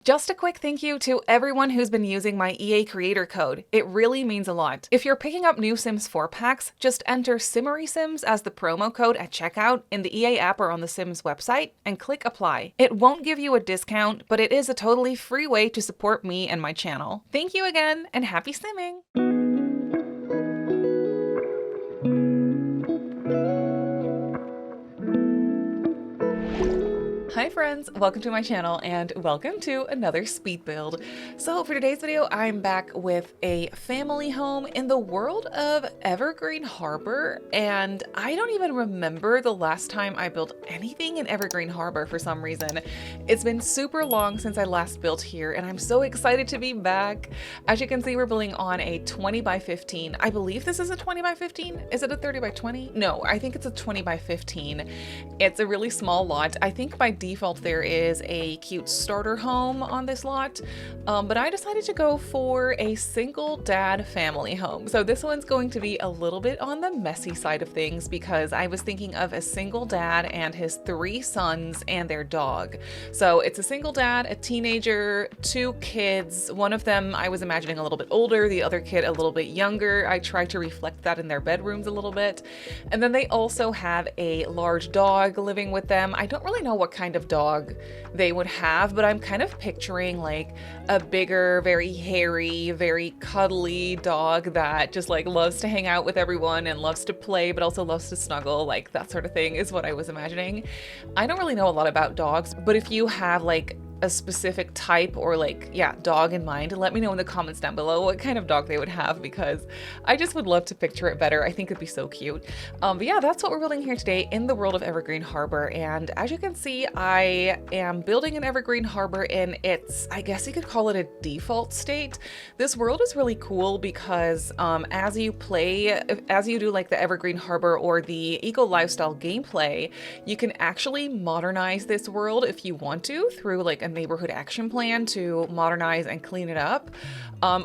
Just a quick thank you to everyone who's been using my EA creator code. It really means a lot. If you're picking up new Sims 4 packs, just enter Simmary Sims as the promo code at checkout in the EA app or on the Sims website and click apply. It won't give you a discount, but it is a totally free way to support me and my channel. Thank you again and happy simming! Hi friends, welcome to my channel and welcome to another speed build. So for today's video, I'm back with a family home in the world of Evergreen Harbor, and I don't even remember the last time I built anything in Evergreen Harbor for some reason. It's been super long since I last built here and I'm so excited to be back. As you can see, we're building on a 20 by 15. I believe this is a 20 by 15. Is it a 30 by 20? No, I think it's a 20 by 15. It's a really small lot. I think by default there is a cute starter home on this lot, but I decided to go for a single dad family home. So this one's going to be a little bit on the messy side of things because I was thinking of a single dad and his 3 sons and their dog. So it's a single dad, a teenager, 2 kids. One of them I was imagining a little bit older, the other kid a little bit younger. I tried to reflect that in their bedrooms a little bit. And then they also have a large dog living with them. I don't really know what kind of dog they would have, but I'm kind of picturing like a bigger, very hairy, very cuddly dog that just like loves to hang out with everyone and loves to play, but also loves to snuggle, like that sort of thing is what I was imagining. I don't really know a lot about dogs, but if you have like a specific type or dog in mind, let me know in the comments down below what kind of dog they would have, because I just would love to picture it better. I think it'd be so cute. But yeah, that's what we're building here today in the world of Evergreen Harbor. And as you can see, I am building an Evergreen Harbor in its, I guess you could call it a default state. This world is really cool because as you do like the Evergreen Harbor or the eco lifestyle gameplay, you can actually modernize this world if you want to through like a neighborhood action plan to modernize and clean it up,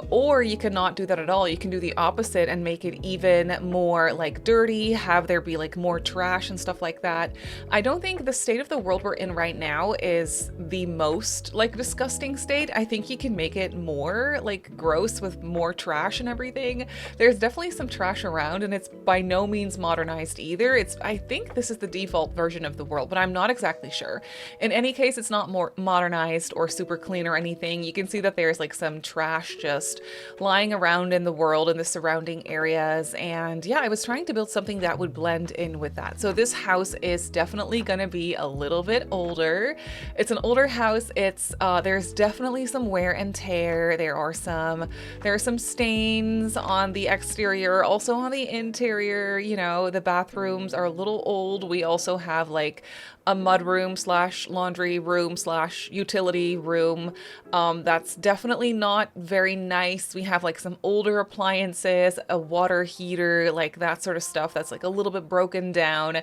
or you cannot do that at all. You can do the opposite and make it even more like dirty, have there be like more trash and stuff like that. I don't think the state of the world we're in right now is the most like disgusting state. I think you can make it more like gross with more trash and everything. There's definitely some trash around and it's by no means modernized either. I think this is the default version of the world, but I'm not exactly sure. In any case, it's not more modernized or super clean or anything. You can see that there's like some trash just lying around in the world in the surrounding areas. And yeah, I was trying to build something that would blend in with that. So this house is definitely going to be a little bit older. It's an older house. There's definitely some wear and tear. There are some stains on the exterior, also on the interior. You know, the bathrooms are a little old. We also have like a mud room / laundry room / utility room. That's definitely not very nice. We have like some older appliances, a water heater, like that sort of stuff that's like a little bit broken down.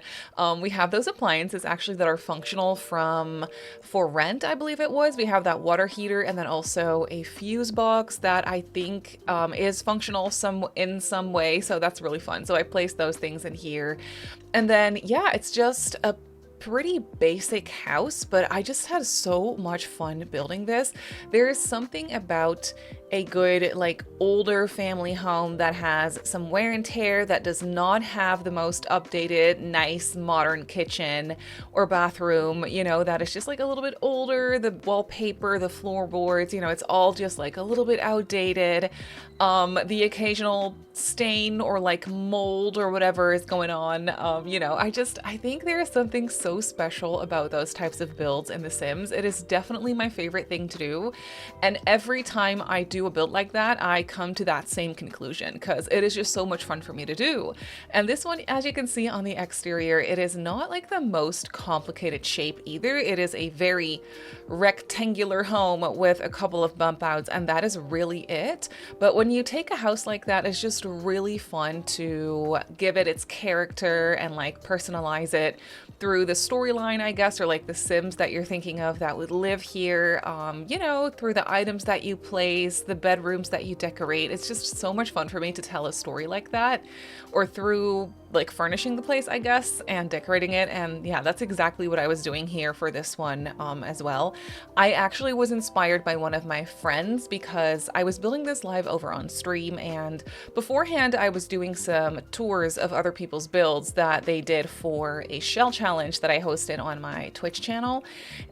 We have those appliances actually that are functional for rent, I believe it was. We have that water heater and then also a fuse box that I think is functional in some way. So that's really fun. So I placed those things in here. And then, yeah, it's just a pretty basic house, but I just had so much fun building this. There is something about a good like older family home that has some wear and tear, that does not have the most updated, nice, modern kitchen or bathroom, you know, that is just like a little bit older. The wallpaper, the floorboards, you know, it's all just like a little bit outdated. The occasional stain or like mold or whatever is going on. You know, I think there is something so special about those types of builds in The Sims. It is definitely my favorite thing to do. And every time I do a build like that, I come to that same conclusion because it is just so much fun for me to do. And this one, as you can see on the exterior, it is not like the most complicated shape either. It is a very rectangular home with a couple of bump outs, and that is really it. But when you take a house like that, it's just really fun to give it its character and like personalize it through the storyline, I guess, or like the Sims that you're thinking of that would live here, you know, through the items that you place, the bedrooms that you decorate. It's just so much fun for me to tell a story like that, or through like furnishing the place, I guess, and decorating it. And yeah, that's exactly what I was doing here for this one as well. I actually was inspired by one of my friends because I was building this live over on stream, and beforehand I was doing some tours of other people's builds that they did for a shell challenge that I hosted on my Twitch channel.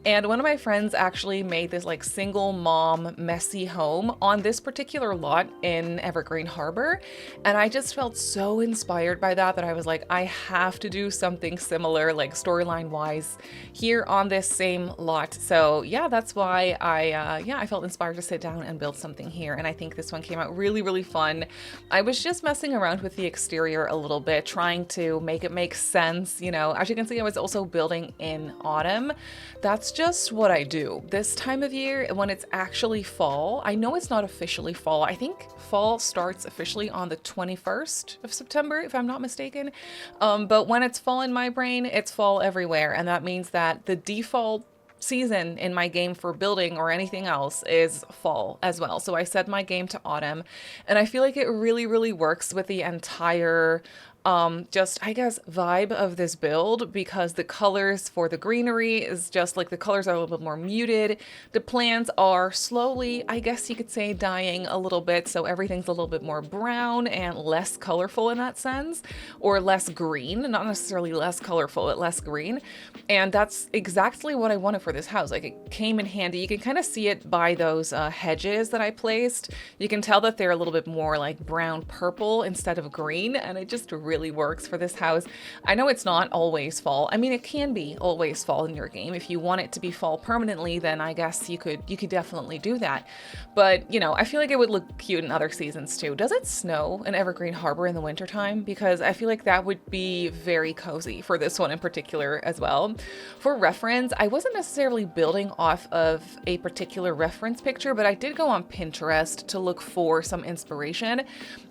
And one of my friends actually made this like single mom messy home on this particular lot in Evergreen Harbor. And I just felt so inspired by that I was like, I have to do something similar, like storyline wise, here on this same lot. So yeah, that's why I felt inspired to sit down and build something here. And I think this one came out really, really fun. I was just messing around with the exterior a little bit, trying to make it make sense. You know, as you can see, I was also building in autumn. That's just what I do this time of year when it's actually fall. I know it's not officially fall. I think fall starts officially on the 21st of September, if I'm not mistaken. But when it's fall in my brain, it's fall everywhere. And that means that the default season in my game for building or anything else is fall as well. So I set my game to autumn, and I feel like it really, really works with the entire just, I guess, vibe of this build, because the colors for the greenery is just like, the colors are a little bit more muted. The plants are slowly, I guess you could say, dying a little bit. So everything's a little bit more brown and less colorful in that sense, or less green, not necessarily less colorful, but less green. And that's exactly what I wanted for this house. Like, it came in handy. You can kind of see it by those hedges that I placed. You can tell that they're a little bit more like brown purple instead of green, and it just really works for this house. I know it's not always fall. I mean, it can be always fall in your game. If you want it to be fall permanently, then I guess you could definitely do that. But, you know, I feel like it would look cute in other seasons too. Does it snow in Evergreen Harbor in the wintertime? Because I feel like that would be very cozy for this one in particular as well. For reference, I wasn't necessarily building off of a particular reference picture, but I did go on Pinterest to look for some inspiration,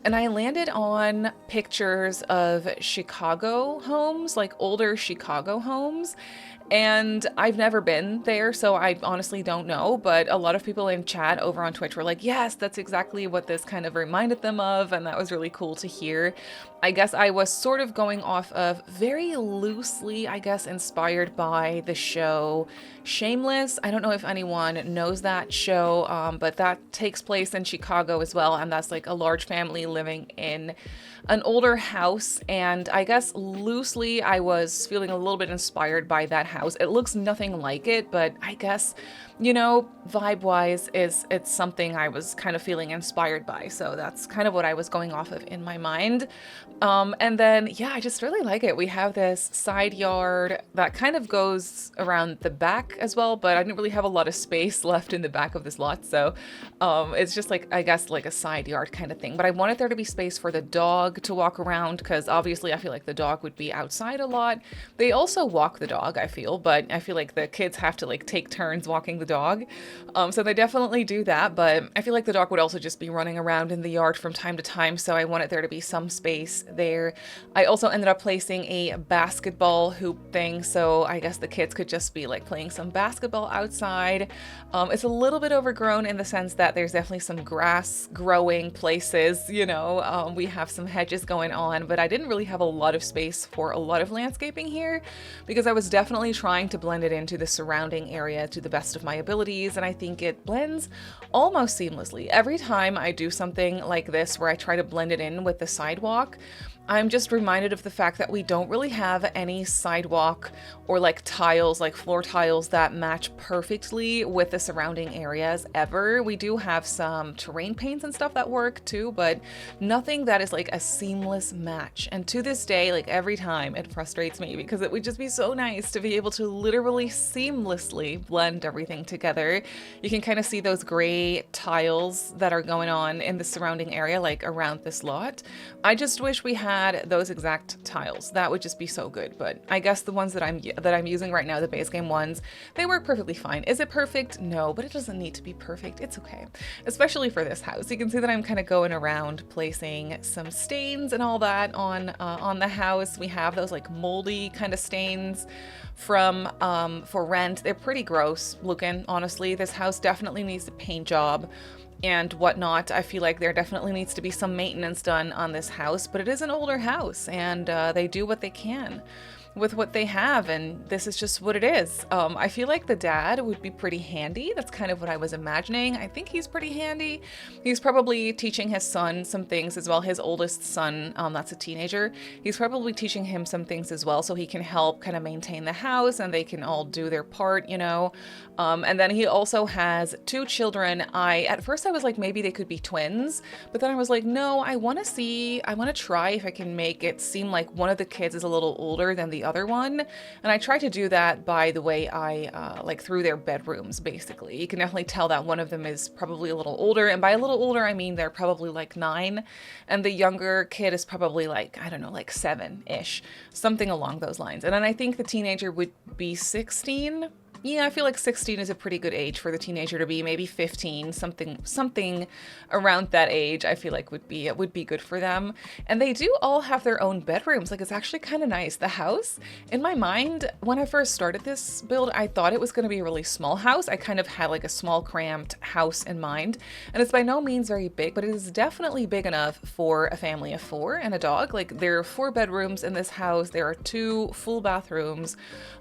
and I landed on pictures of Chicago homes, like older Chicago homes. And I've never been there, so I honestly don't know, but a lot of people in chat over on Twitch were like, yes, that's exactly what this kind of reminded them of, and that was really cool to hear. I guess I was sort of going off of, very loosely, I guess, inspired by the show Shameless. I don't know if anyone knows that show, but that takes place in Chicago as well, and that's like a large family living in an older house, and I guess loosely I was feeling a little bit inspired by that house. It looks nothing like it, but I guess, you know, vibe-wise, it's something I was kind of feeling inspired by, so that's kind of what I was going off of in my mind. And then, yeah, I just really like it. We have this side yard that kind of goes around the back as well, but I didn't really have a lot of space left in the back of this lot, so it's just like, I guess, like a side yard kind of thing. But I wanted there to be space for the dog to walk around, because obviously I feel like the dog would be outside a lot. They also walk the dog, I feel, but I feel like the kids have to like take turns walking the dog. So they definitely do that, but I feel like the dog would also just be running around in the yard from time to time, so I wanted there to be some space there. I also ended up placing a basketball hoop thing, so I guess the kids could just be like playing some basketball outside. It's a little bit overgrown in the sense that there's definitely some grass growing places, you know, we have some hedges going on, but I didn't really have a lot of space for a lot of landscaping here, because I was definitely trying to blend it into the surrounding area to the best of my abilities, and I think it blends almost seamlessly. Every time I do something like this where I try to blend it in with the sidewalk, I'm just reminded of the fact that we don't really have any sidewalk or like tiles, like floor tiles, that match perfectly with the surrounding areas ever. We do have some terrain paints and stuff that work too, but nothing that is like a seamless match. And to this day, like every time, it frustrates me, because it would just be so nice to be able to literally seamlessly blend everything together. You can kind of see those gray tiles that are going on in the surrounding area, like around this lot. I just wish we had those exact tiles. That would just be so good. But I guess the ones that I'm using right now, the base game ones, they work perfectly fine. Is it perfect? No, but it doesn't need to be perfect. It's okay, especially for this house. You can see that I'm kind of going around placing some stains and all that on the house. We have those like moldy kind of stains from for rent. They're pretty gross looking, honestly. This house definitely needs a paint job. and whatnot. I feel like there definitely needs to be some maintenance done on this house, but it is an older house, and they do what they can with what they have, and this is just what it is. I feel like the dad would be pretty handy. That's kind of what I was imagining. I think he's pretty handy. He's probably teaching his son some things as well. His oldest son, that's a teenager. He's probably teaching him some things as well, so he can help kind of maintain the house and they can all do their part, you know. And then he also has 2 children. At first I was like, maybe they could be twins, but then I was like, no, I want to try if I can make it seem like one of the kids is a little older than the other one. And I tried to do that by the way I like through their bedrooms. Basically, you can definitely tell that one of them is probably a little older, and by a little older I mean they're probably like 9, and the younger kid is probably like, I don't know, like 7-ish, something along those lines. And then I think the teenager would be 16. Yeah, I feel like 16 is a pretty good age for the teenager to be. Maybe 15, something around that age. I feel like would be good for them. And they do all have their own bedrooms. Like, it's actually kind of nice. The house, in my mind, when I first started this build, I thought it was going to be a really small house. I kind of had like a small cramped house in mind, and it's by no means very big, but it is definitely big enough for a family of 4 and a dog. Like, there are 4 bedrooms in this house. There are 2 full bathrooms.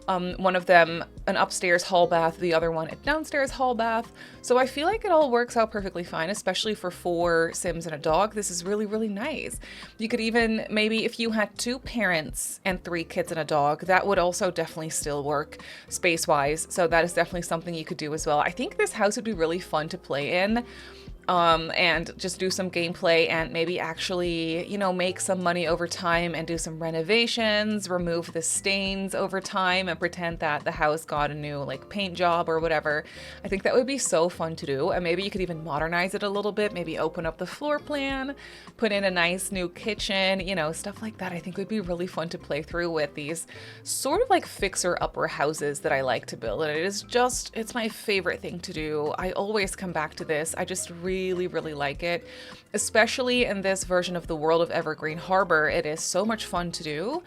One of them an upstairs hall bath, the other one a downstairs hall bath. So I feel like it all works out perfectly fine, especially for 4 Sims and a dog. This is really, really nice. You could even, maybe if you had 2 parents and 3 kids and a dog, that would also definitely still work space-wise. So that is definitely something you could do as well. I think this house would be really fun to play in. And just do some gameplay and maybe actually, you know, make some money over time and do some renovations, remove the stains over time and pretend that the house got a new like paint job or whatever. I think that would be so fun to do. And maybe you could even modernize it a little bit, maybe open up the floor plan, put in a nice new kitchen, you know, stuff like that. I think would be really fun to play through with these sort of like fixer-upper houses that I like to build. And it's my favorite thing to do. I always come back to this. I just really like it, especially in this version of the world of Evergreen Harbor. It is so much fun to do,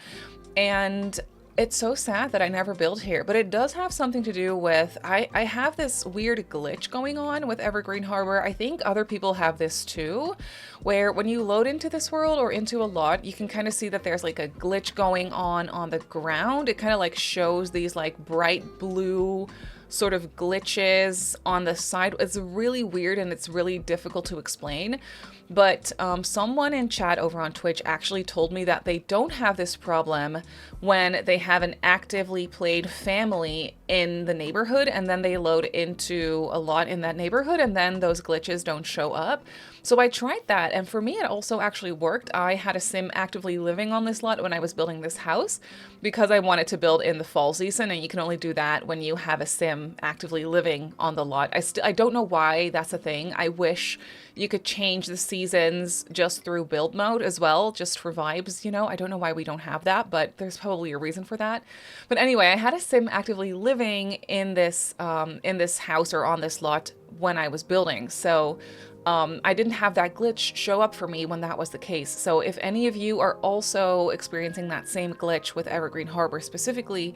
and it's so sad that I never built here, but it does have something to do with, I have this weird glitch going on with Evergreen Harbor. I think other people have this too, where when you load into this world or into a lot, you can kind of see that there's like a glitch going on the ground. It kind of like shows these like bright blue sort of glitches on the side. It's really weird and it's really difficult to explain. But someone in chat over on Twitch actually told me that they don't have this problem when they have an actively played family in the neighborhood and then they load into a lot in that neighborhood and then those glitches don't show up. So I tried that, and for me it also actually worked. I had a sim actively living on this lot when I was building this house because I wanted to build in the fall season, and you can only do that when you have a sim actively living on the lot. I don't know why that's a thing. I wish you could change the seasons just through build mode as well, just for vibes, you know? I don't know why we don't have that, but there's probably a reason for that. But anyway, I had a sim actively living in this house or on this lot when I was building. So I didn't have that glitch show up for me when that was the case. So if any of you are also experiencing that same glitch with Evergreen Harbor specifically,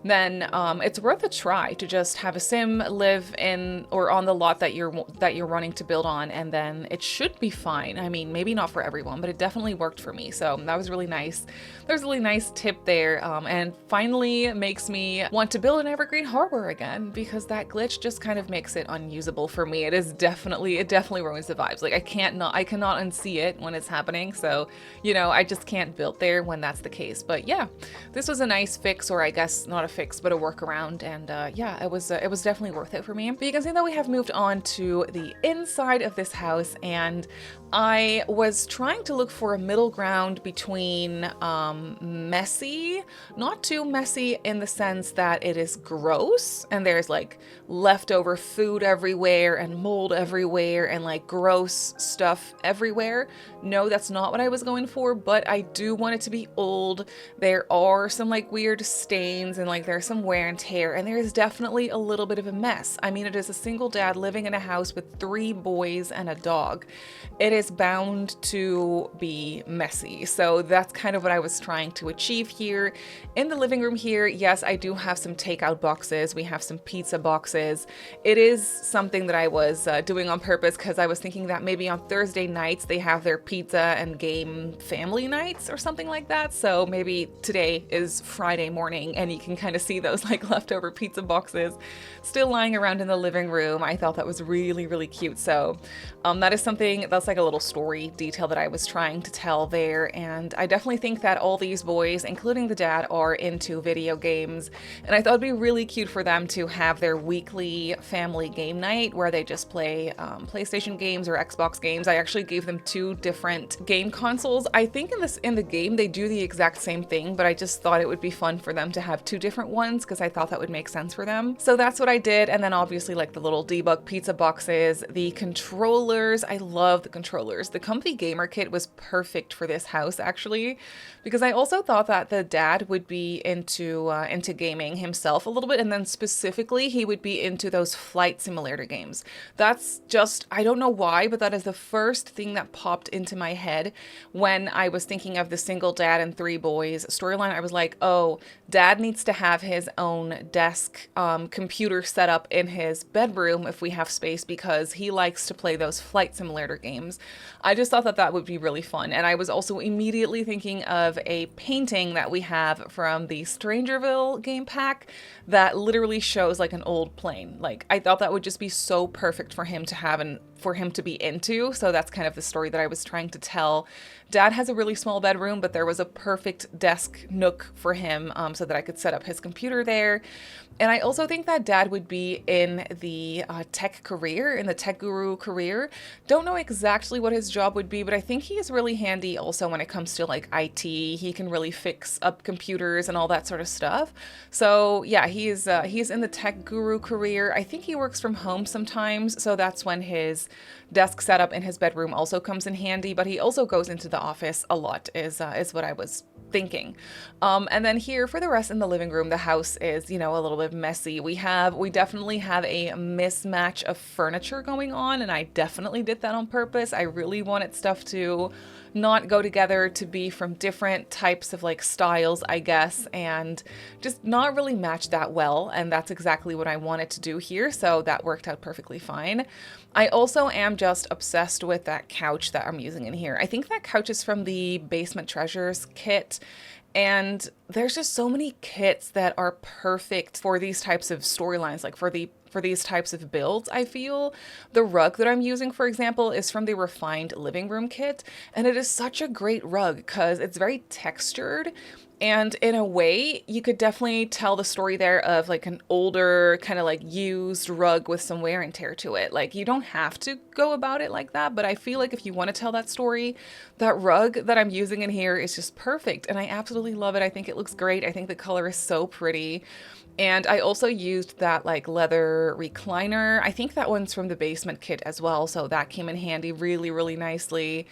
then it's worth a try to just have a sim live in or on the lot that you're running to build on, and then it should be fine. I mean, maybe not for everyone, but it definitely worked for me. So that was really nice. There's a really nice tip there, and finally makes me want to build an Evergreen Harbor again, because that glitch just kind of makes it unusable for me. It definitely ruins the vibes. Like I cannot unsee it when it's happening. So, you know, I just can't build there when that's the case. But yeah, this was a nice fix, or I guess not a fix, but a workaround, and yeah, it was definitely worth it for me. But you can see that we have moved on to the inside of this house, and I was trying to look for a middle ground between messy, not too messy in the sense that it is gross and there's like leftover food everywhere and mold everywhere and like gross stuff everywhere. No, that's not what I was going for, but I do want it to be old. There are some like weird stains and like there's some wear and tear, and there's definitely a little bit of a mess. I mean, it is a single dad living in a house with 3 boys and a dog. It is bound to be messy. So that's kind of what I was trying to achieve here. In the living room here, yes, I do have some takeout boxes. We have some pizza boxes. It is something that I was doing on purpose because I was thinking that maybe on Thursday nights they have their pizza and game family nights or something like that. So maybe today is Friday morning and you can kind of see those like leftover pizza boxes still lying around in the living room. I thought that was really, really cute. So that is something that's like a little story detail that I was trying to tell there. And I definitely think that all these boys, including the dad, are into video games. And I thought it'd be really cute for them to have their weekly family game night where they just play PlayStation games or Xbox games. I actually gave them 2 different game consoles. I think in the game they do the exact same thing, but I just thought it would be fun for them to have 2 different ones because I thought that would make sense for them. So that's what I did. And then obviously like the little debug pizza boxes, the controllers. I love the controllers. The comfy gamer kit was perfect for this house actually, because I also thought that the dad would be into gaming himself a little bit, and then specifically he would be into those flight simulator games. That's just, I don't know why, but that is the first thing that popped into my head when I was thinking of the single dad and 3 boys storyline. I was like, oh, dad needs to have his own desk computer set up in his bedroom if we have space, because he likes to play those flight simulator games. I just thought that that would be really fun. And I was also immediately thinking of a painting that we have from the Strangerville game pack that literally shows like an old plane. Like, I thought that would just be so perfect for him to have and for him to be into. So that's kind of the story that I was trying to tell. Dad has a really small bedroom, but there was a perfect desk nook for him so that I could set up his computer there. And I also think that dad would be in the tech career, in the tech guru career. Don't know exactly what his job would be, but I think he is really handy also when it comes to like IT. He can really fix up computers and all that sort of stuff. So yeah, he's in the tech guru career. I think he works from home sometimes, so that's when his desk setup in his bedroom also comes in handy, but he also goes into the office a lot is what I was thinking. And then here for the rest in the living room, the house is, you know, a little bit messy. We definitely have a mismatch of furniture going on, and I definitely did that on purpose. I really wanted stuff to not go together, to be from different types of like styles, I guess, and just not really match that well. And that's exactly what I wanted to do here. So that worked out perfectly fine. I also am just obsessed with that couch that I'm using in here. I think that couch is from the Basement Treasures kit. And there's just so many kits that are perfect for these types of storylines, like for these types of builds. I feel the rug that I'm using, for example, is from the Refined Living Room kit, and it is such a great rug because it's very textured. And in a way, you could definitely tell the story there of like an older kind of like used rug with some wear and tear to it. Like, you don't have to go about it like that, but I feel like if you want to tell that story, that rug that I'm using in here is just perfect. And I absolutely love it. I think it looks great. I think the color is so pretty. And I also used that like leather recliner. I think that one's from the basement kit as well. So that came in handy really, really nicely.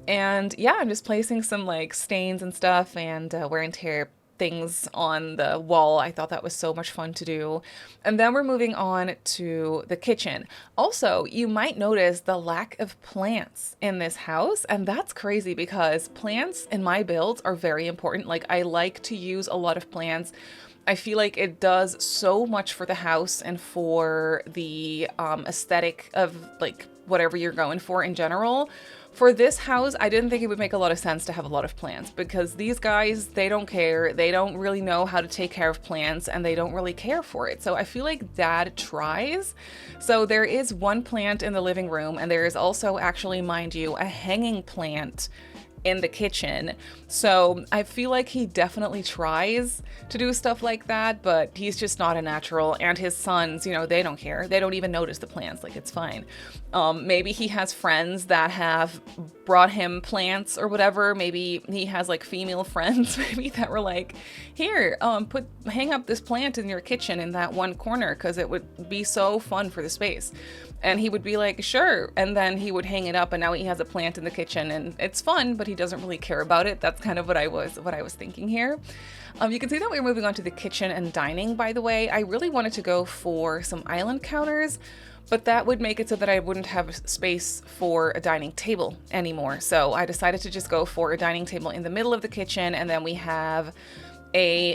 And yeah, I'm just placing some like stains and stuff and wear and tear things on the wall. I thought that was so much fun to do. And then we're moving on to the kitchen. Also, you might notice the lack of plants in this house, and that's crazy because plants in my builds are very important. Like, I like to use a lot of plants. I feel like it does so much for the house and for the aesthetic of like whatever you're going for in general. For this house, I didn't think it would make a lot of sense to have a lot of plants because these guys, they don't care. They don't really know how to take care of plants and they don't really care for it. So I feel like Dad tries. So there is one plant in the living room, and there is also actually, mind you, a hanging plant in the kitchen. So I feel like he definitely tries to do stuff like that, but he's just not a natural. And his sons, you know, they don't care. They don't even notice the plants. Like, it's fine. Maybe he has friends that have brought him plants or whatever. Maybe he has like female friends maybe that were like, here, hang up this plant in your kitchen in that one corner because it would be so fun for the space. And he would be like, sure. And then he would hang it up, and now he has a plant in the kitchen, and it's fun, but he doesn't really care about it. That's kind of what I was thinking here. You can see that we're moving on to the kitchen and dining, by the way. I really wanted to go for some island counters, but that would make it so that I wouldn't have space for a dining table anymore. So I decided to just go for a dining table in the middle of the kitchen, and then we have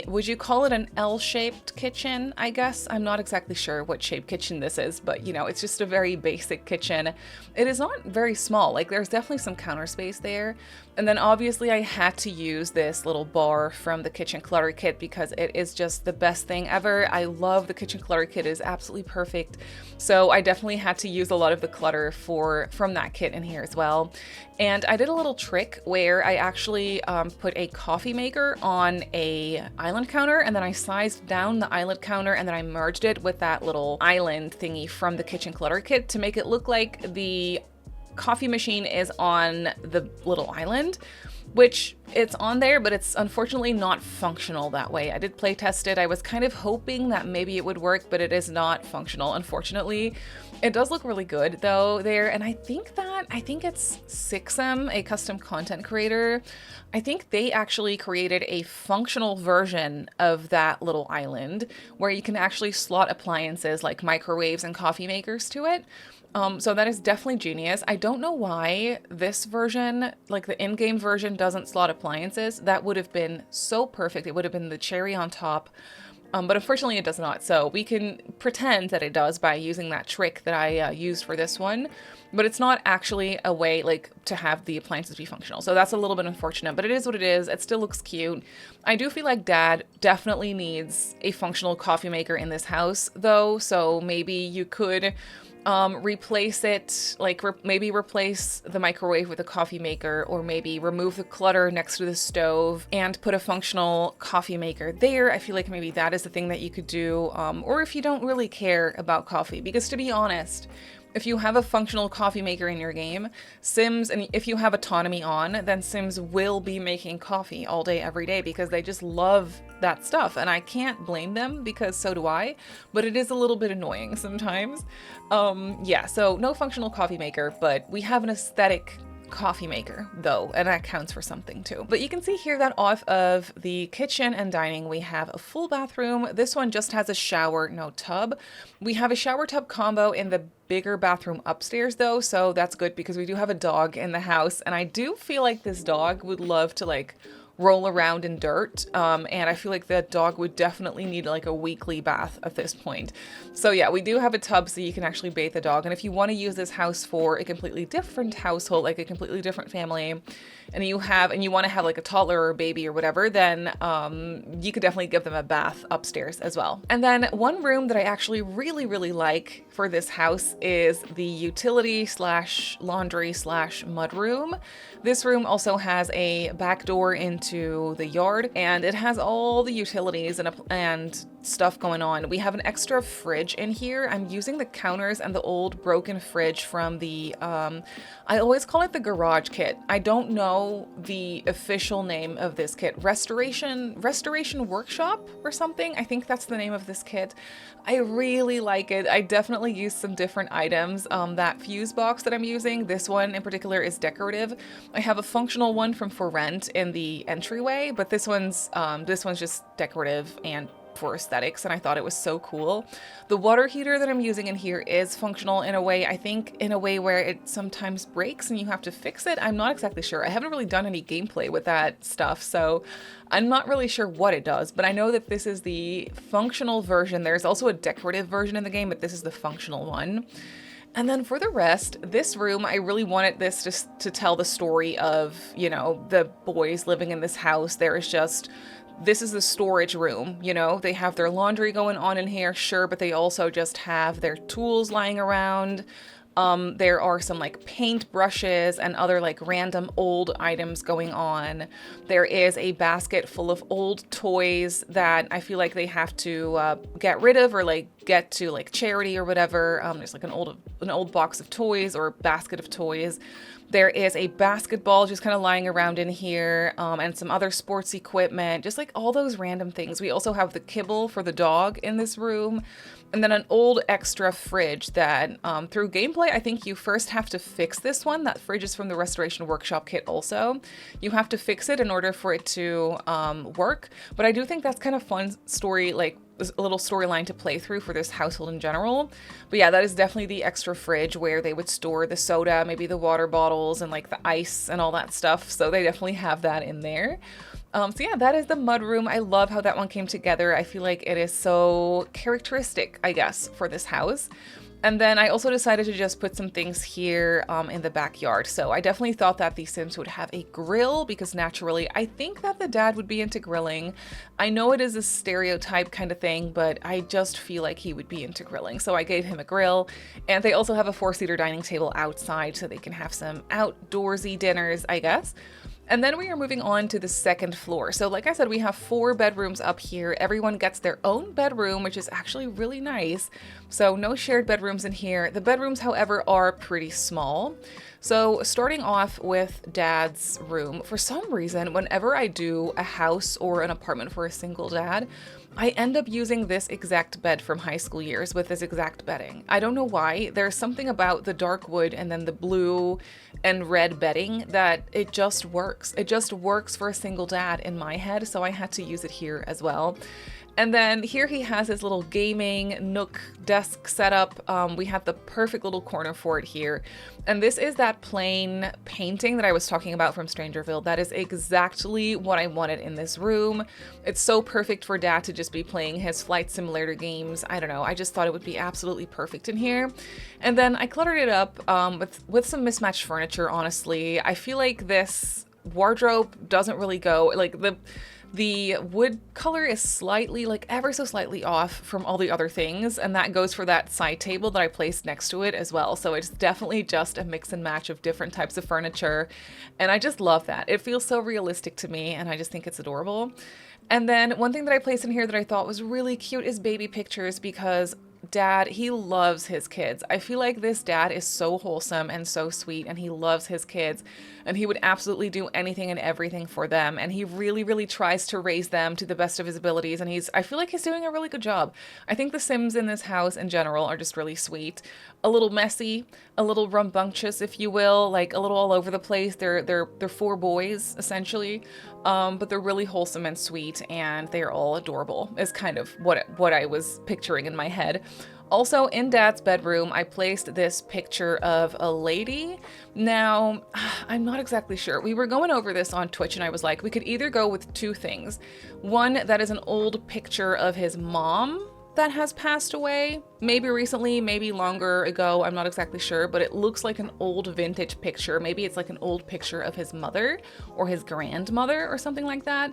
would you call it an L-shaped kitchen, I guess? I'm not exactly sure what shape kitchen this is, but you know, it's just a very basic kitchen. It is not very small, like there's definitely some counter space there. And then obviously I had to use this little bar from the kitchen clutter kit because it is just the best thing ever. I love the kitchen clutter kit, it is absolutely perfect. So I definitely had to use a lot of the clutter from that kit in here as well. And I did a little trick where I actually put a coffee maker on a island counter, and then I sized down the island counter, and then I merged it with that little island thingy from the kitchen clutter kit to make it look like the coffee machine is on the little island, which it's on there, but it's unfortunately not functional that way. I did play test it. I was kind of hoping that maybe it would work, but it is not functional, unfortunately. It does look really good though there, and I think it's Sixum, a custom content creator. I think they actually created a functional version of that little island where you can actually slot appliances like microwaves and coffee makers to it. So that is definitely genius. I don't know why this version, like the in-game version, doesn't slot appliances. That would have been so perfect. It would have been the cherry on top. But unfortunately it does not. So we can pretend that it does by using that trick that I used for this one. But it's not actually a way like to have the appliances be functional. So that's a little bit unfortunate, but it is what it is. It still looks cute. I do feel like Dad definitely needs a functional coffee maker in this house though. So maybe you could replace it, like maybe replace the microwave with a coffee maker, or maybe remove the clutter next to the stove and put a functional coffee maker there. I feel like maybe that is the thing that you could do, or if you don't really care about coffee, because to be honest, if you have a functional coffee maker in your game, Sims, and if you have autonomy on, then Sims will be making coffee all day, every day, because they just love that stuff. And I can't blame them because so do I, but it is a little bit annoying sometimes. Yeah, so no functional coffee maker, but we have an aesthetic coffee maker though, and that counts for something too. But you can see here that off of the kitchen and dining we have a full bathroom. This one just has a shower, no tub. We have a shower tub combo in the bigger bathroom upstairs though, so that's good because we do have a dog in the house, and I do feel like this dog would love to like roll around in dirt, and I feel like the dog would definitely need like a weekly bath at this point. So yeah, we do have a tub so you can actually bathe the dog, and if you want to use this house for a completely different household, like a completely different family, and you want to have like a toddler or a baby or whatever, then you could definitely give them a bath upstairs as well. And then one room that I actually really like for this house is the utility slash laundry slash mud room. This room also has a back door into the yard, and it has all the utilities and stuff going on. We have an extra fridge in here. I'm using the counters and the old broken fridge from the, I always call it the garage kit. I don't know the official name of this kit. Restoration Workshop or something. I think that's the name of this kit. I really like it. I definitely used some different items. That fuse box that I'm using, this one in particular is decorative. I have a functional one from For Rent in the entryway, but this one's just decorative and for aesthetics, and I thought it was so cool. The water heater that I'm using in here is functional in a way, I think in a way where it sometimes breaks and you have to fix it. I'm not exactly sure. I haven't really done any gameplay with that stuff, so I'm not really sure what it does, but I know that this is the functional version. There's also a decorative version in the game, but this is the functional one. And then for the rest, this room, I really wanted this just to tell the story of, you know, the boys living in this house. This is the storage room, you know, they have their laundry going on in here, sure, but they also just have their tools lying around. There are some like paint brushes and other like random old items going on. There is a basket full of old toys that I feel like they have to get rid of or like get to like charity or whatever. There's like an old box of toys or basket of toys. There is a basketball just kind of lying around in here, and some other sports equipment, just like all those random things. We also have the kibble for the dog in this room. And then an old extra fridge that through gameplay, I think you first have to fix this one. That fridge is from the Restoration Workshop kit also. You have to fix it in order for it to work. But I do think that's kind of fun story, like a little storyline to play through for this household in general. But yeah, that is definitely the extra fridge where they would store the soda, maybe the water bottles and like the ice and all that stuff. So they definitely have that in there. So yeah, that is the mudroom. I love how that one came together. I feel like it is so characteristic, I guess, for this house. And then I also decided to just put some things here in the backyard. So I definitely thought that the Sims would have a grill because naturally I think that the dad would be into grilling. I know it is a stereotype kind of thing, but I just feel like he would be into grilling. So I gave him a grill, and they also have a 4-seater dining table outside so they can have some outdoorsy dinners, I guess. And then we are moving on to the second floor. So like I said, we have 4 bedrooms up here. Everyone gets their own bedroom, which is actually really nice. So no shared bedrooms in here. The bedrooms, however, are pretty small. So starting off with Dad's room, for some reason, whenever I do a house or an apartment for a single dad, I end up using this exact bed from high school years with this exact bedding. I don't know why. There's something about the dark wood and then the blue and red bedding that it just works. It just works for a single dad in my head, so I had to use it here as well. And then here he has his little gaming nook desk setup. We have the perfect little corner for it here. And this is that plain painting that I was talking about from Strangerville. That is exactly what I wanted in this room. It's so perfect for Dad to just be playing his flight simulator games. I don't know, I just thought it would be absolutely perfect in here. And then I cluttered it up with some mismatched furniture, honestly. I feel like this wardrobe doesn't really go, like the wood color is slightly, like ever so slightly off from all the other things, and that goes for that side table that I placed next to it as well. So it's definitely just a mix and match of different types of furniture, and I just love that. It feels so realistic to me, and I just think it's adorable. And then one thing that I placed in here that I thought was really cute is baby pictures, because Dad, he loves his kids. I feel like this dad is so wholesome and so sweet, and he loves his kids, and he would absolutely do anything and everything for them, and he really, really tries to raise them to the best of his abilities, and I feel like he's doing a really good job. I think the Sims in this house in general are just really sweet. A little messy, a little rambunctious, if you will, like a little all over the place. They're 4 boys, essentially, but they're really wholesome and sweet, and they're all adorable, is kind of what I was picturing in my head. Also, in Dad's bedroom, I placed this picture of a lady. Now, I'm not exactly sure. We were going over this on Twitch, and I was like, we could either go with 2 things. One, that is an old picture of his mom that has passed away, maybe recently, maybe longer ago, I'm not exactly sure, but it looks like an old vintage picture. Maybe it's like an old picture of his mother or his grandmother or something like that.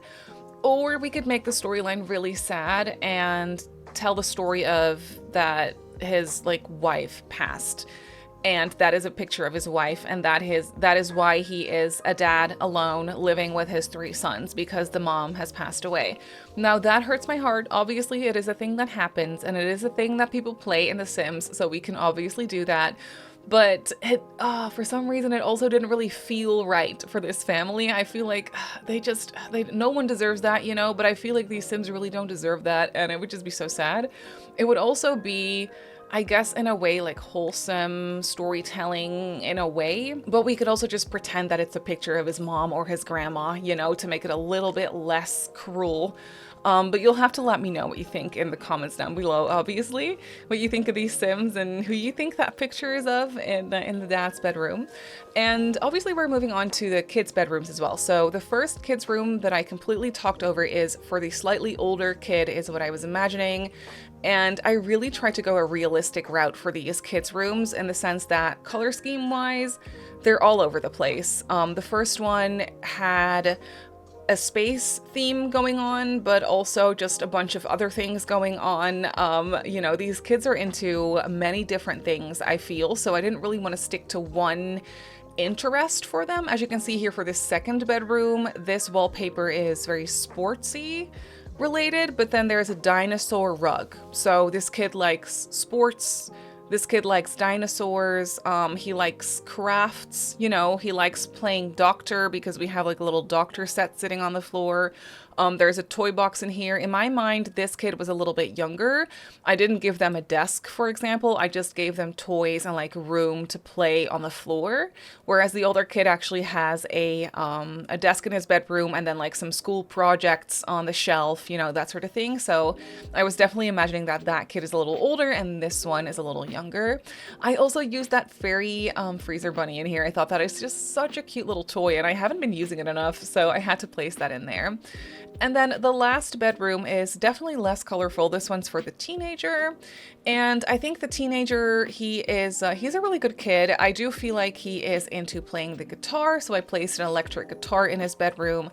Or we could make the storyline really sad and tell the story of that his like wife passed, and that is a picture of his wife, and that is why he is a dad alone living with his 3 sons, because the mom has passed away. Now that hurts my heart. Obviously it is a thing that happens, and it is a thing that people play in The Sims, so we can obviously do that. But for some reason, it also didn't really feel right for this family. I feel like no one deserves that, you know, but I feel like these Sims really don't deserve that, and it would just be so sad. It would also be, I guess, in a way, like wholesome storytelling in a way, but we could also just pretend that it's a picture of his mom or his grandma, you know, to make it a little bit less cruel. But you'll have to let me know what you think in the comments down below, obviously, what you think of these Sims and who you think that picture is of in the dad's bedroom. And obviously we're moving on to the kids' bedrooms as well. So the first kids' room that I completely talked over is for the slightly older kid, is what I was imagining. And I really tried to go a realistic route for these kids' rooms in the sense that color scheme wise, they're all over the place. The first one had a space theme going on, but also just a bunch of other things going on. You know, these kids are into many different things, I feel, so I didn't really want to stick to one interest for them. As you can see here for this second bedroom, this wallpaper is very sportsy related, but then there's a dinosaur rug. So this kid likes sports. This kid likes dinosaurs, he likes crafts, you know, he likes playing doctor because we have like a little doctor set sitting on the floor. There's a toy box in here. In my mind, this kid was a little bit younger. I didn't give them a desk, for example. I just gave them toys and like room to play on the floor. Whereas the older kid actually has a desk in his bedroom and then like some school projects on the shelf, you know, that sort of thing. So I was definitely imagining that that kid is a little older and this one is a little younger. I also used that fairy freezer bunny in here. I thought that is just such a cute little toy and I haven't been using it enough, so I had to place that in there. And then the last bedroom is definitely less colorful. This one's for the teenager. And I think the teenager, he's a really good kid. I do feel like he is into playing the guitar, so I placed an electric guitar in his bedroom.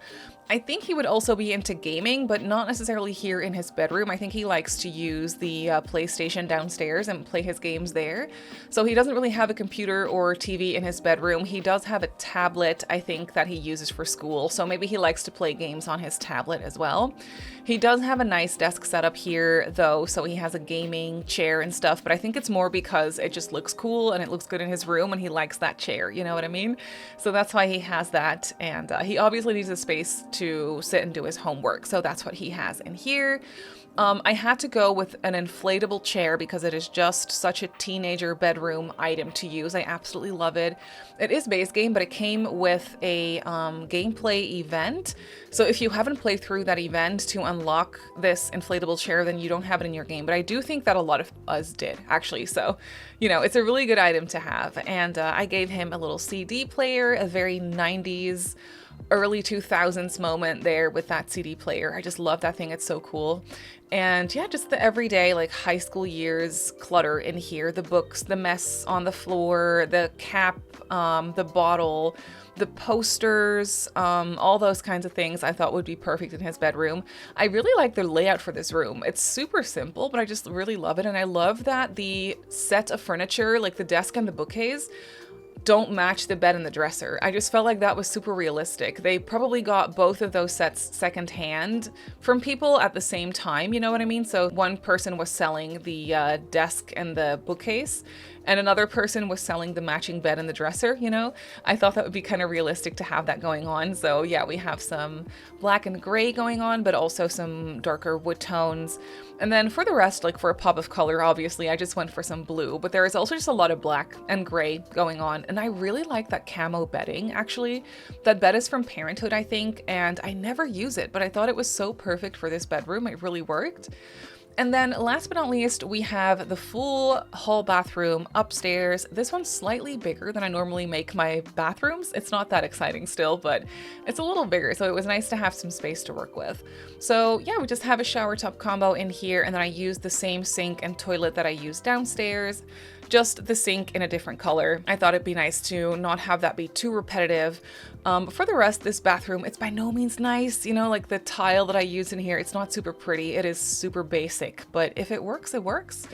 I think he would also be into gaming, but not necessarily here in his bedroom. I think he likes to use the PlayStation downstairs and play his games there. So he doesn't really have a computer or TV in his bedroom. He does have a tablet, I think, that he uses for school. So maybe he likes to play games on his tablet as well. He does have a nice desk setup here, though, so he has a gaming chair and stuff, but I think it's more because it just looks cool and it looks good in his room and he likes that chair, you know what I mean? So that's why he has that, and he obviously needs a space to sit and do his homework, so that's what he has in here. I had to go with an inflatable chair because it is just such a teenager bedroom item to use. I absolutely love it. It is base game, but it came with a gameplay event. So if you haven't played through that event to unlock this inflatable chair, then you don't have it in your game. But I do think that a lot of us did, actually. So, you know, it's a really good item to have. And I gave him a little CD player, a very 90s early 2000s moment there with that CD player. I just love that thing. It's so cool. And yeah, just the everyday like high school years clutter in here, the books, the mess on the floor, the cap, the bottle, the posters, all those kinds of things I thought would be perfect in his bedroom. I really like the layout for this room. It's super simple, but I just really love it. And I love that the set of furniture, like the desk and the bookcase, don't match the bed and the dresser. I just felt like that was super realistic. They probably got both of those sets secondhand from people at the same time, you know what I mean? So one person was selling the desk and the bookcase, and another person was selling the matching bed and the dresser, you know? I thought that would be kind of realistic to have that going on. So yeah, we have some black and gray going on, but also some darker wood tones. And then for the rest, like for a pop of color, obviously, I just went for some blue, but there is also just a lot of black and gray going on. And I really like that camo bedding, actually. That bed is from Parenthood, I think, and I never use it, but I thought it was so perfect for this bedroom. It really worked. And then last but not least, we have the full hall bathroom upstairs. This one's slightly bigger than I normally make my bathrooms. It's not that exciting still, but it's a little bigger, so it was nice to have some space to work with. So yeah, we just have a shower tub combo in here, and then I used the same sink and toilet that I used downstairs, just the sink in a different color. I thought it'd be nice to not have that be too repetitive. But for the rest, this bathroom, it's by no means nice. You know, like the tile that I use in here, it's not super pretty. It is super basic, but if it works, it works.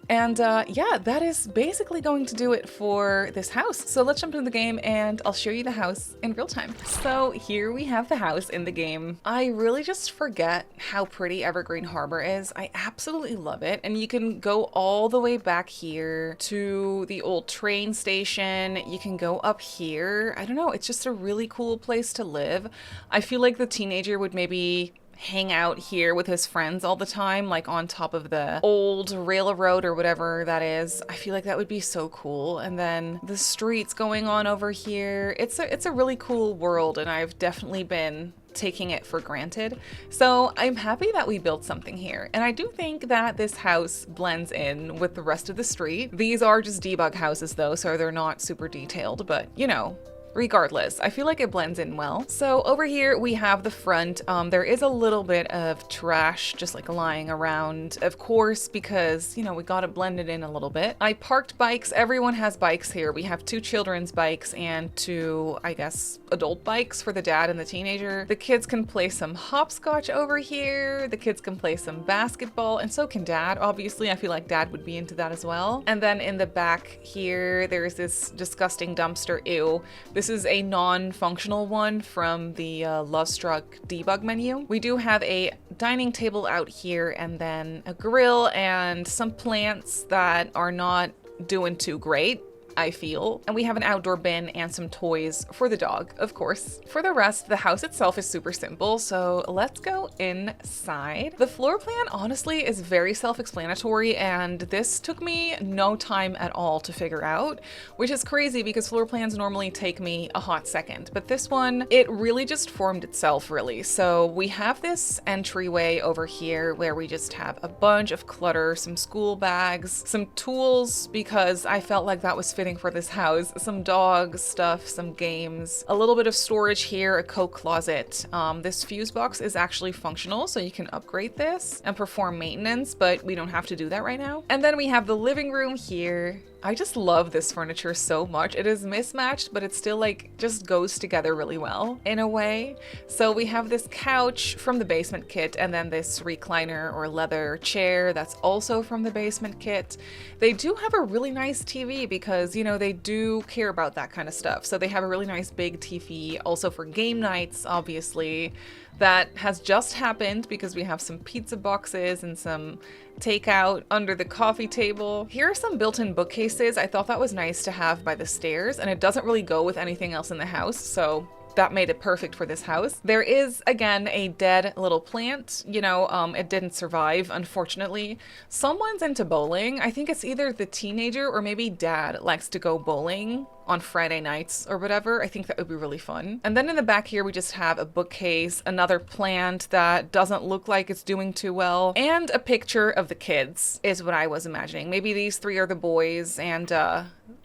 And yeah, that is basically going to do it for this house. So let's jump into the game and I'll show you the house in real time. So here we have the house in the game. I really just forget how pretty Evergreen Harbor is. I absolutely love it. And you can go all the way back here to the old train station. You can go up here. I don't know, it's just a really cool place to live. I feel like the teenager would maybe hang out here with his friends all the time, like on top of the old railroad or whatever that is. I feel like that would be so cool. And then the streets going on over here. It's a really cool world, and I've definitely been taking it for granted. So I'm happy that we built something here. And I do think that this house blends in with the rest of the street. These are just debug houses though, so they're not super detailed, but you know, regardless, I feel like it blends in well. So over here we have the front. There is a little bit of trash just like lying around, of course, because, you know, we got to blend it in a little bit. I parked bikes. Everyone has bikes here. We have 2 children's bikes and 2, I guess, adult bikes for the dad and the teenager. The kids can play some hopscotch over here. The kids can play some basketball, and so can dad. Obviously, I feel like dad would be into that as well. And then in the back here, there's this disgusting dumpster. Ew. This is a non-functional one from the Lovestruck debug menu. We do have a dining table out here, and then a grill and some plants that are not doing too great. I feel. And we have an outdoor bin and some toys for the dog, of course. For the rest, the house itself is super simple, so let's go inside. The floor plan honestly is very self-explanatory, and this took me no time at all to figure out, which is crazy because floor plans normally take me a hot second, but this one, it really just formed itself really. So we have this entryway over here where we just have a bunch of clutter, some school bags, some tools because I felt like that was fitting for this house, some dog stuff, some games, a little bit of storage here, a coat closet. This fuse box is actually functional, so you can upgrade this and perform maintenance, but we don't have to do that right now. And then we have the living room here. I just love this furniture so much. It is mismatched, but it still like just goes together really well in a way. So we have this couch from the basement kit, and then this recliner or leather chair that's also from the basement kit. They do have a really nice TV because, you know, they do care about that kind of stuff. So they have a really nice big TV also for game nights, obviously. That has just happened because we have some pizza boxes and some takeout under the coffee table. Here are some built-in bookcases. I thought that was nice to have by the stairs, and it doesn't really go with anything else in the house, so that made it perfect for this house. There is, again, a dead little plant. You know, it didn't survive, unfortunately. Someone's into bowling. I think it's either the teenager or maybe dad likes to go bowling on Friday nights or whatever. I think that would be really fun. And then in the back here, we just have a bookcase, another plant that doesn't look like it's doing too well, and a picture of the kids is what I was imagining. Maybe these three are the boys and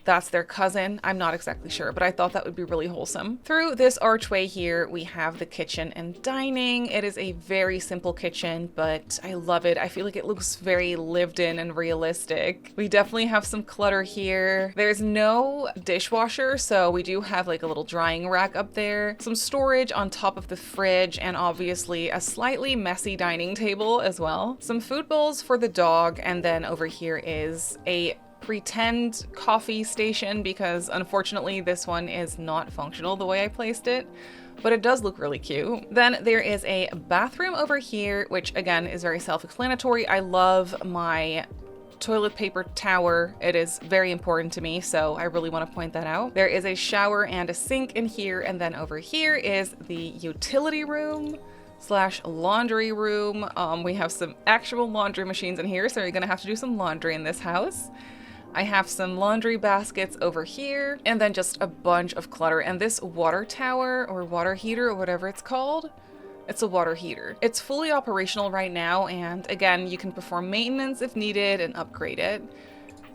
that's their cousin. I'm not exactly sure, but I thought that would be really wholesome. Through this archway here, we have the kitchen and dining. It is a very simple kitchen, but I love it. I feel like it looks very lived in and realistic. We definitely have some clutter here. There's no dishwasher, so we do have like a little drying rack up there, some storage on top of the fridge, and obviously a slightly messy dining table as well. Some food bowls for the dog, and then over here is a pretend coffee station because unfortunately this one is not functional the way I placed it, but it does look really cute. Then there is a bathroom over here, which again is very self-explanatory. I love my toilet paper tower. It is very important to me, so I really want to point that out. There is a shower and a sink in here, and then over here is the utility room slash laundry room. We have some actual laundry machines in here, so you're gonna have to do some laundry in this house. I have some laundry baskets over here, and then just a bunch of clutter. And this water tower or water heater or whatever it's called, it's a water heater. It's fully operational right now, and again, you can perform maintenance if needed and upgrade it.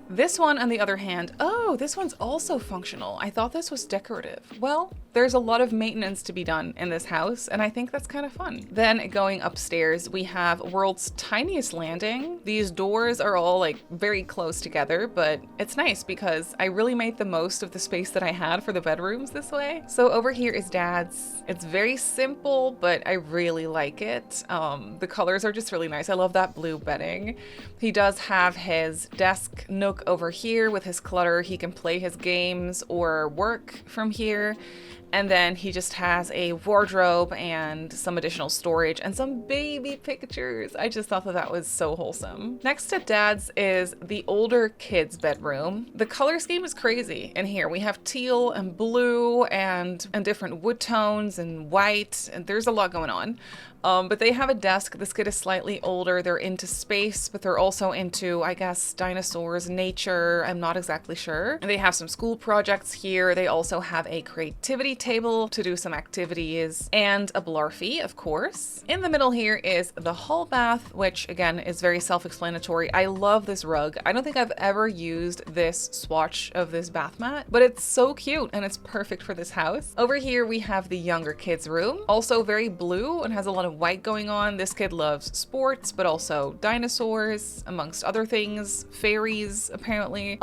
This one, on the other hand, oh, this one's also functional. I thought this was decorative. Well, there's a lot of maintenance to be done in this house, and I think that's kind of fun. Then going upstairs, we have world's tiniest landing. These doors are all like very close together, but it's nice because I really made the most of the space that I had for the bedrooms this way. So over here is Dad's. It's very simple, but I really like it. The colors are just really nice. I love that blue bedding. He does have his desk nook over here with his clutter. He can play his games or work from here. And then he just has a wardrobe and some additional storage and some baby pictures. I just thought that that was so wholesome. Next to Dad's is the older kids' bedroom. The color scheme is crazy in here. We have teal and blue and different wood tones and white, and there's a lot going on. But they have a desk. This kid is slightly older. They're into space, but they're also into, I guess, dinosaurs, nature. I'm not exactly sure. And they have some school projects here. They also have a creativity table to do some activities and a blarfy, of course. In the middle here is the hall bath, which again is very self-explanatory. I love this rug. I don't think I've ever used this swatch of this bath mat, but it's so cute and it's perfect for this house. Over here we have the younger kids' room, also very blue and has a lot of white going on. This kid loves sports, but also dinosaurs, amongst other things, fairies, apparently.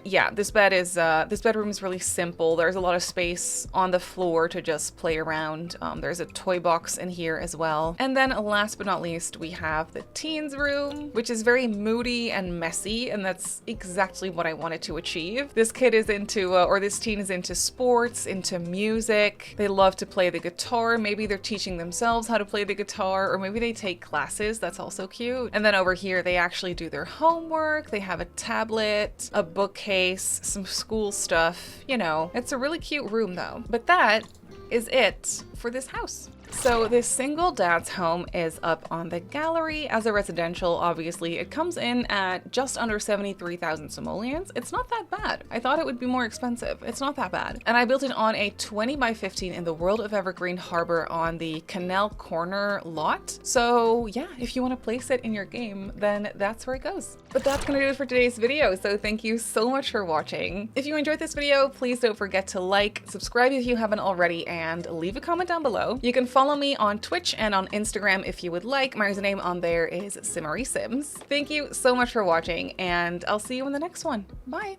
Yeah, this bedroom is really simple. There's a lot of space on the floor to just play around. There's a toy box in here as well. And then last but not least, we have the teens room, which is very moody and messy, and that's exactly what I wanted to achieve. This kid is into, or this teen is into sports, into music. They love to play the guitar. Maybe they're teaching themselves how to play the the guitar, or maybe they take classes. That's also cute. And then over here, they actually do their homework. They have a tablet, a bookcase, some school stuff. You know, it's a really cute room though. But that is it for this house. So this single dad's home is up on the gallery as a residential. Obviously, it comes in at just under 73,000 simoleons. It's not that bad. I thought it would be more expensive. It's not that bad. And I built it on a 20 by 15 in the World of Evergreen Harbor on the Canal Corner lot. So yeah, if you want to place it in your game, then that's where it goes. But that's gonna do it for today's video. So thank you so much for watching. If you enjoyed this video, please don't forget to like, subscribe if you haven't already, and leave a comment down below. You can follow me on Twitch and on Instagram if you would like. My username on there is Simmary Sims. Thank you so much for watching, and I'll see you in the next one. Bye.